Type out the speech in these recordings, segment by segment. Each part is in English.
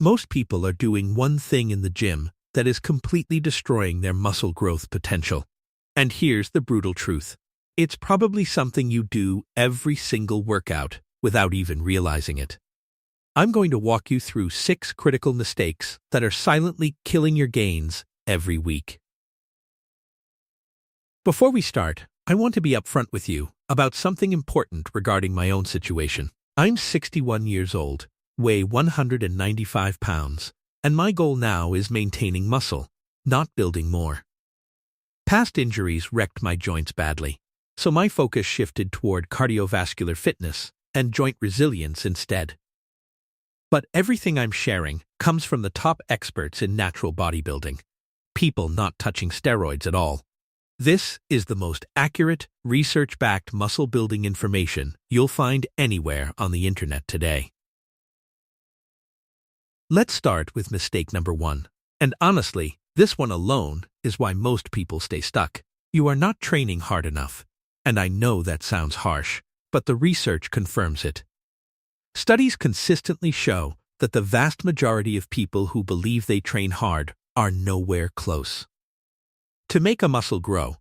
Most people are doing one thing in the gym that is completely destroying their muscle growth potential. And here's the brutal truth. It's probably something you do every single workout without even realizing it. I'm going to walk you through 6 critical mistakes that are silently killing your gains every week. Before we start, I want to be upfront with you about something important regarding my own situation. I'm 61 years old, weigh 195 pounds, and my goal now is maintaining muscle, not building more. Past injuries wrecked my joints badly, so my focus shifted toward cardiovascular fitness and joint resilience instead. But everything I'm sharing comes from the top experts in natural bodybuilding, people not touching steroids at all. This is the most accurate, research-backed muscle-building information you'll find anywhere on the internet today. Let's start with mistake number 1. And honestly, this one alone is why most people stay stuck. You are not training hard enough. And I know that sounds harsh, but the research confirms it. Studies consistently show that the vast majority of people who believe they train hard are nowhere close. To make a muscle grow,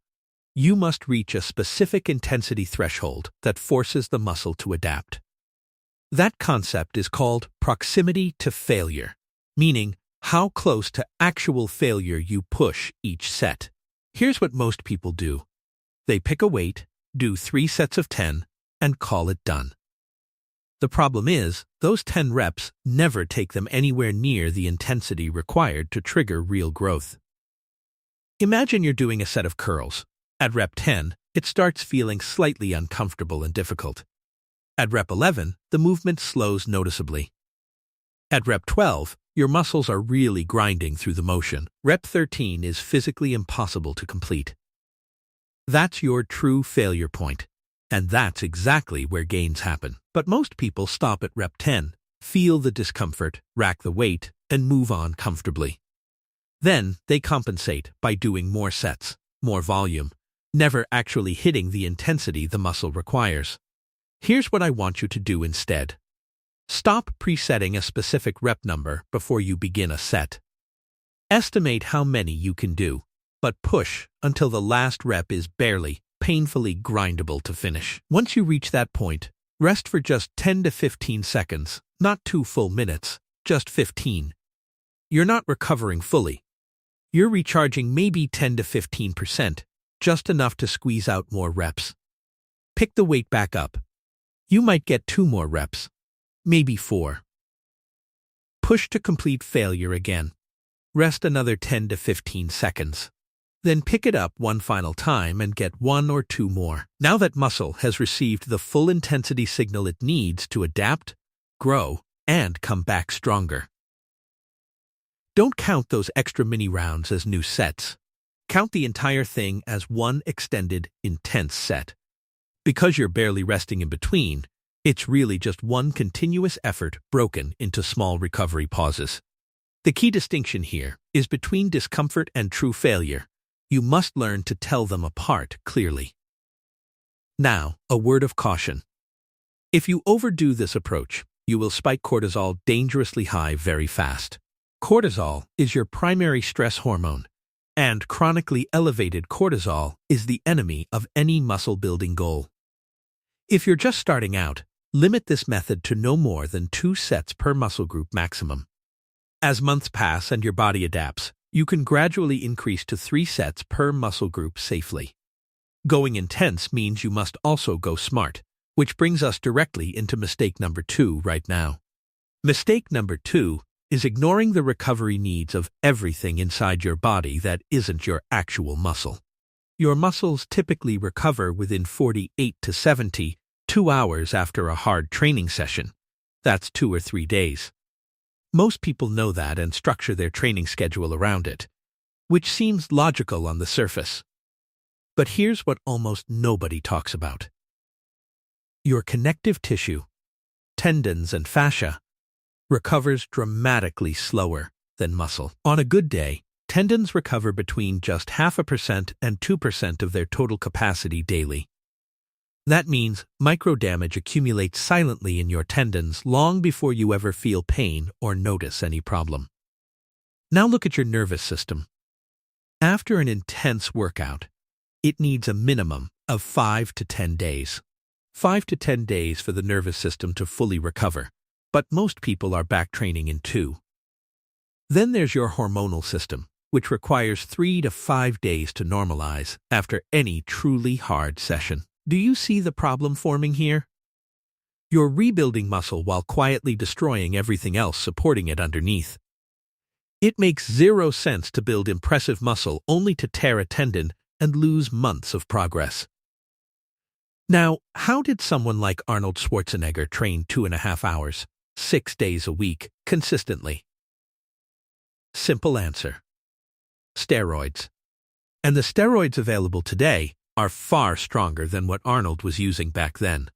you must reach a specific intensity threshold that forces the muscle to adapt. That concept is called proximity to failure, meaning how close to actual failure you push each set. Here's what most people do. They pick a weight, do 3 sets of 10, and call it done. The problem is, those 10 reps never take them anywhere near the intensity required to trigger real growth. Imagine you're doing a set of curls. At rep 10, it starts feeling slightly uncomfortable and difficult. At rep 11, the movement slows noticeably. At rep 12, your muscles are really grinding through the motion. Rep 13 is physically impossible to complete. That's your true failure point, and that's exactly where gains happen. But most people stop at rep 10, feel the discomfort, rack the weight, and move on comfortably. Then they compensate by doing more sets, more volume, never actually hitting the intensity the muscle requires. Here's what I want you to do instead. Stop presetting a specific rep number before you begin a set. Estimate how many you can do, but push until the last rep is barely, painfully grindable to finish. Once you reach that point, rest for just 10 to 15 seconds, not 2 full minutes, just 15. You're not recovering fully. You're recharging maybe 10 to 15%, just enough to squeeze out more reps. Pick the weight back up. You might get 2 more reps, maybe 4. Push to complete failure again. Rest another 10 to 15 seconds. Then pick it up one final time and get 1 or 2 more. Now that muscle has received the full intensity signal it needs to adapt, grow, and come back stronger. Don't count those extra mini rounds as new sets. Count the entire thing as one extended, intense set. Because you're barely resting in between, it's really just one continuous effort broken into small recovery pauses. The key distinction here is between discomfort and true failure. You must learn to tell them apart clearly. Now, a word of caution. If you overdo this approach, you will spike cortisol dangerously high very fast. Cortisol is your primary stress hormone, and chronically elevated cortisol is the enemy of any muscle-building goal. If you're just starting out, limit this method to no more than 2 sets per muscle group maximum. As months pass and your body adapts, you can gradually increase to 3 sets per muscle group safely. Going intense means you must also go smart, which brings us directly into mistake number 2 right now. Mistake number 2 is ignoring the recovery needs of everything inside your body that isn't your actual muscle. Your muscles typically recover within 48 to 72 hours after a hard training session. That's 2 or 3 days. Most people know that and structure their training schedule around it, which seems logical on the surface. But here's what almost nobody talks about. Your connective tissue, tendons and fascia, recovers dramatically slower than muscle. On a good day, tendons recover between just 0.5% and 2% of their total capacity daily. That means microdamage accumulates silently in your tendons long before you ever feel pain or notice any problem. Now look at your nervous system. After an intense workout, it needs a minimum of 5 to 10 days. 5 to 10 days for the nervous system to fully recover, but most people are back training in 2. Then there's your hormonal system, which requires 3 to 5 days to normalize after any truly hard session. Do you see the problem forming here? You're rebuilding muscle while quietly destroying everything else supporting it underneath. It makes zero sense to build impressive muscle only to tear a tendon and lose months of progress. Now, how did someone like Arnold Schwarzenegger train 2.5 hours, 6 days a week, consistently? Simple answer: steroids. And the steroids available today are far stronger than what Arnold was using back then.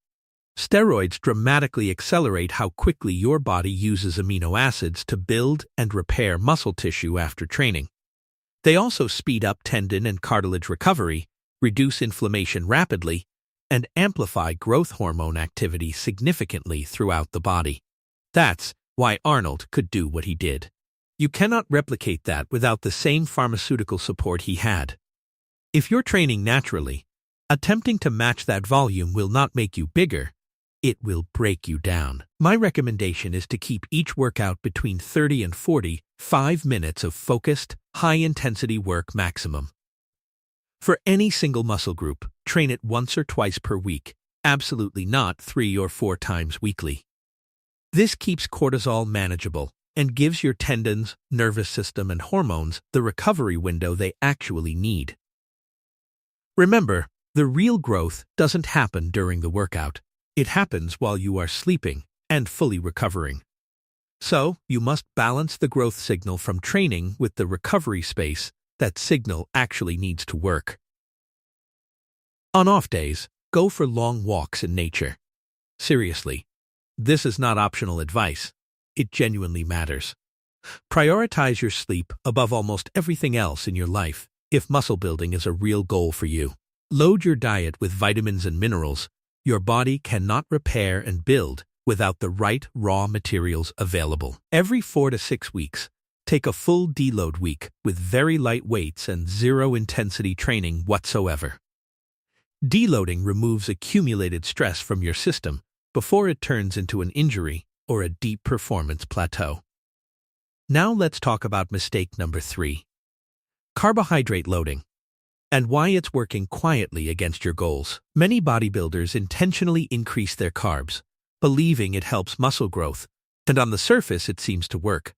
Steroids dramatically accelerate how quickly your body uses amino acids to build and repair muscle tissue after training. They also speed up tendon and cartilage recovery, reduce inflammation rapidly, and amplify growth hormone activity significantly throughout the body. That's why Arnold could do what he did. You cannot replicate that without the same pharmaceutical support he had. If you're training naturally, attempting to match that volume will not make you bigger, it will break you down. My recommendation is to keep each workout between 30 and 45 minutes of focused, high-intensity work maximum. For any single muscle group, train it once or twice per week, absolutely not 3 or 4 times weekly. This keeps cortisol manageable and gives your tendons, nervous system, and hormones the recovery window they actually need. Remember, the real growth doesn't happen during the workout. It happens while you are sleeping and fully recovering. So, you must balance the growth signal from training with the recovery space that signal actually needs to work. On off days, go for long walks in nature. Seriously, this is not optional advice. It genuinely matters. Prioritize your sleep above almost everything else in your life if muscle building is a real goal for you. Load your diet with vitamins and minerals. Your body cannot repair and build without the right raw materials available. Every 4 to 6 weeks, take a full deload week with very light weights and zero-intensity training whatsoever. Deloading removes accumulated stress from your system before it turns into an injury or a deep performance plateau. Now let's talk about mistake number 3. Carbohydrate loading, and why it's working quietly against your goals. Many bodybuilders intentionally increase their carbs, believing it helps muscle growth, and on the surface it seems to work.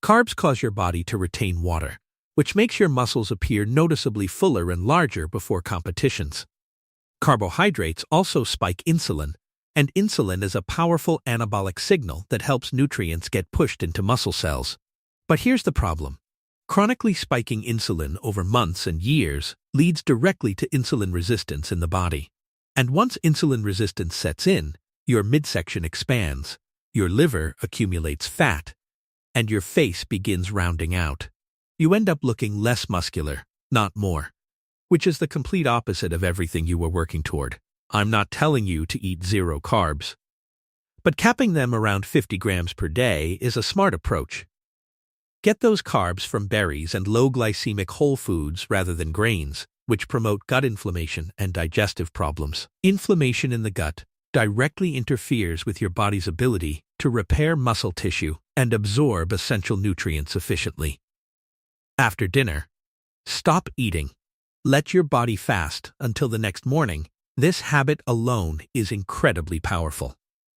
Carbs cause your body to retain water, which makes your muscles appear noticeably fuller and larger before competitions. Carbohydrates also spike insulin, and insulin is a powerful anabolic signal that helps nutrients get pushed into muscle cells. But here's the problem. Chronically spiking insulin over months and years leads directly to insulin resistance in the body. And once insulin resistance sets in, your midsection expands, your liver accumulates fat, and your face begins rounding out. You end up looking less muscular, not more, which is the complete opposite of everything you were working toward. I'm not telling you to eat 0 carbs, but capping them around 50 grams per day is a smart approach. Get those carbs from berries and low-glycemic whole foods rather than grains, which promote gut inflammation and digestive problems. Inflammation in the gut directly interferes with your body's ability to repair muscle tissue and absorb essential nutrients efficiently. After dinner, stop eating. Let your body fast until the next morning. This habit alone is incredibly powerful.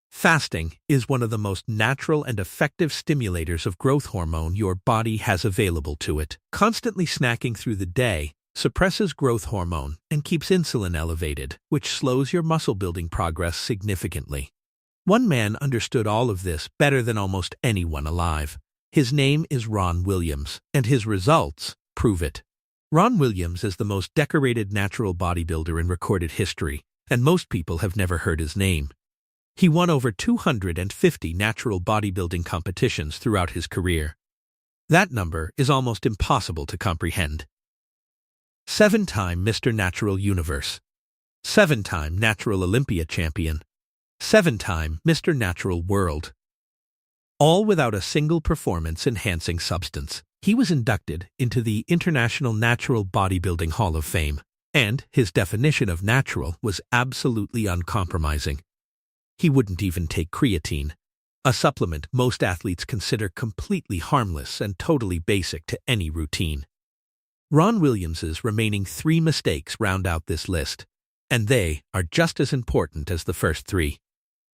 Fasting is one of the most natural and effective stimulators of growth hormone your body has available to it. Constantly snacking through the day suppresses growth hormone and keeps insulin elevated, which slows your muscle building progress significantly. One man understood all of this better than almost anyone alive. His name is Ron Williams, and his results prove it. Ron Williams is the most decorated natural bodybuilder in recorded history, and most people have never heard his name. He won over 250 natural bodybuilding competitions throughout his career. That number is almost impossible to comprehend. 7-time Mr. Natural Universe. 7-time Natural Olympia champion, 7-time Mr. Natural World. All without a single performance-enhancing substance. He was inducted into the International Natural Bodybuilding Hall of Fame, and his definition of natural was absolutely uncompromising. He wouldn't even take creatine, a supplement most athletes consider completely harmless and totally basic to any routine. Ron Williams's remaining 3 mistakes round out this list, and they are just as important as the first 3.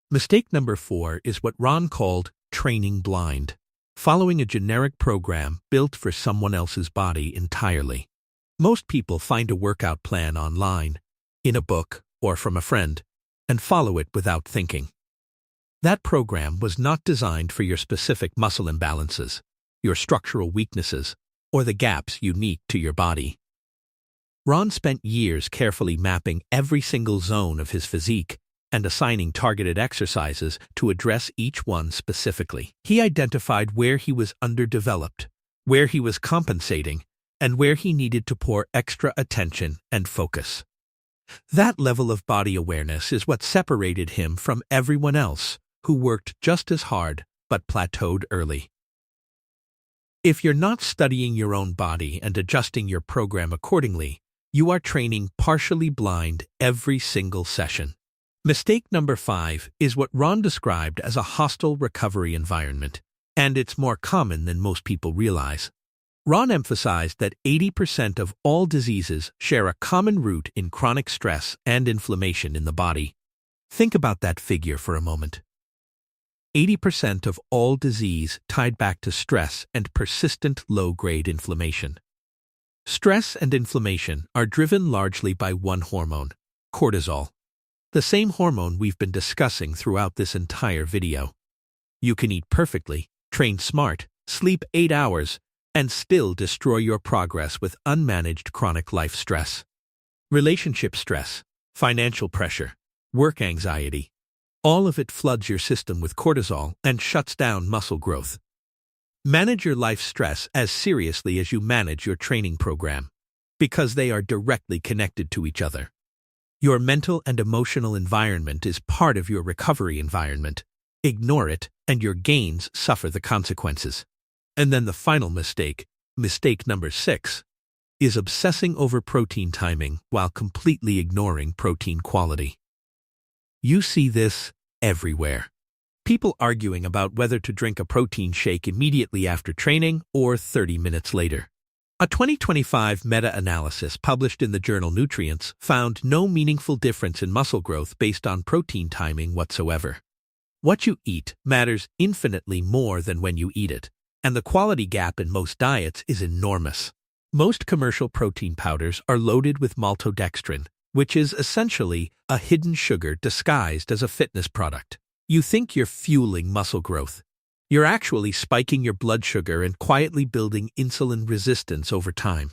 Mistake number 4 is what Ron called training blind, following a generic program built for someone else's body entirely. Most people find a workout plan online, in a book, or from a friend, and follow it without thinking. That program was not designed for your specific muscle imbalances, your structural weaknesses, or the gaps unique to your body. Ron spent years carefully mapping every single zone of his physique and assigning targeted exercises to address each one specifically. He identified where he was underdeveloped, where he was compensating, and where he needed to pour extra attention and focus. That level of body awareness is what separated him from everyone else who worked just as hard but plateaued early. If you're not studying your own body and adjusting your program accordingly, you are training partially blind every single session. Mistake number 5 is what Ron described as a hostile recovery environment, and it's more common than most people realize. Ron emphasized that 80% of all diseases share a common root in chronic stress and inflammation in the body. Think about that figure for a moment. 80% of all disease tied back to stress and persistent low-grade inflammation. Stress and inflammation are driven largely by one hormone, cortisol, the same hormone we've been discussing throughout this entire video. You can eat perfectly, train smart, sleep 8 hours, and still destroy your progress with unmanaged chronic life stress. Relationship stress, financial pressure, work anxiety, all of it floods your system with cortisol and shuts down muscle growth. Manage your life stress as seriously as you manage your training program, because they are directly connected to each other. Your mental and emotional environment is part of your recovery environment. Ignore it, and your gains suffer the consequences. And then the final mistake, mistake number 6, is obsessing over protein timing while completely ignoring protein quality. You see this everywhere. People arguing about whether to drink a protein shake immediately after training or 30 minutes later. A 2025 meta-analysis published in the journal Nutrients found no meaningful difference in muscle growth based on protein timing whatsoever. What you eat matters infinitely more than when you eat it, and the quality gap in most diets is enormous. Most commercial protein powders are loaded with maltodextrin, which is essentially a hidden sugar disguised as a fitness product. You think you're fueling muscle growth. You're actually spiking your blood sugar and quietly building insulin resistance over time.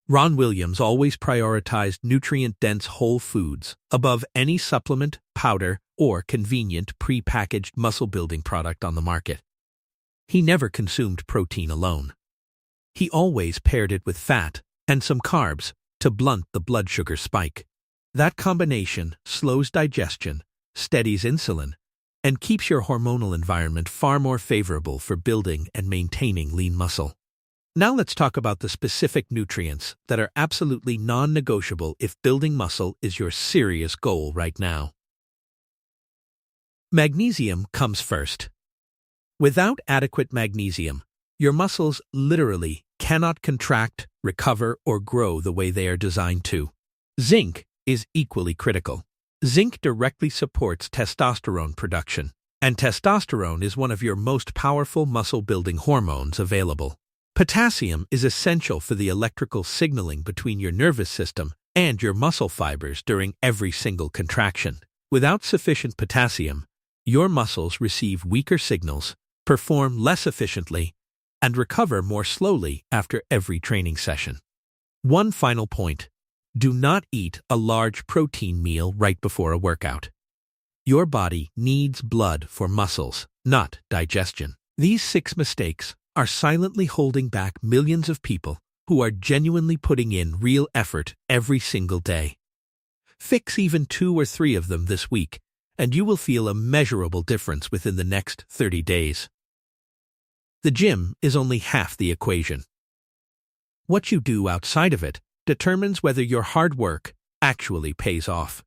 Ron Williams always prioritized nutrient-dense whole foods above any supplement, powder, or convenient pre-packaged muscle-building product on the market. He never consumed protein alone. He always paired it with fat and some carbs to blunt the blood sugar spike. That combination slows digestion, steadies insulin, and keeps your hormonal environment far more favorable for building and maintaining lean muscle. Now let's talk about the specific nutrients that are absolutely non-negotiable if building muscle is your serious goal right now. Magnesium comes first. Without adequate magnesium, your muscles literally cannot contract, recover, or grow the way they are designed to. Zinc is equally critical. Zinc directly supports testosterone production, and testosterone is one of your most powerful muscle-building hormones available. Potassium is essential for the electrical signaling between your nervous system and your muscle fibers during every single contraction. Without sufficient potassium, your muscles receive weaker signals, perform less efficiently, and recover more slowly after every training session. One final point. Do not eat a large protein meal right before a workout. Your body needs blood for muscles, not digestion. These 6 mistakes are silently holding back millions of people who are genuinely putting in real effort every single day. Fix even 2 or 3 of them this week, and you will feel a measurable difference within the next 30 days. The gym is only half the equation. What you do outside of it determines whether your hard work actually pays off.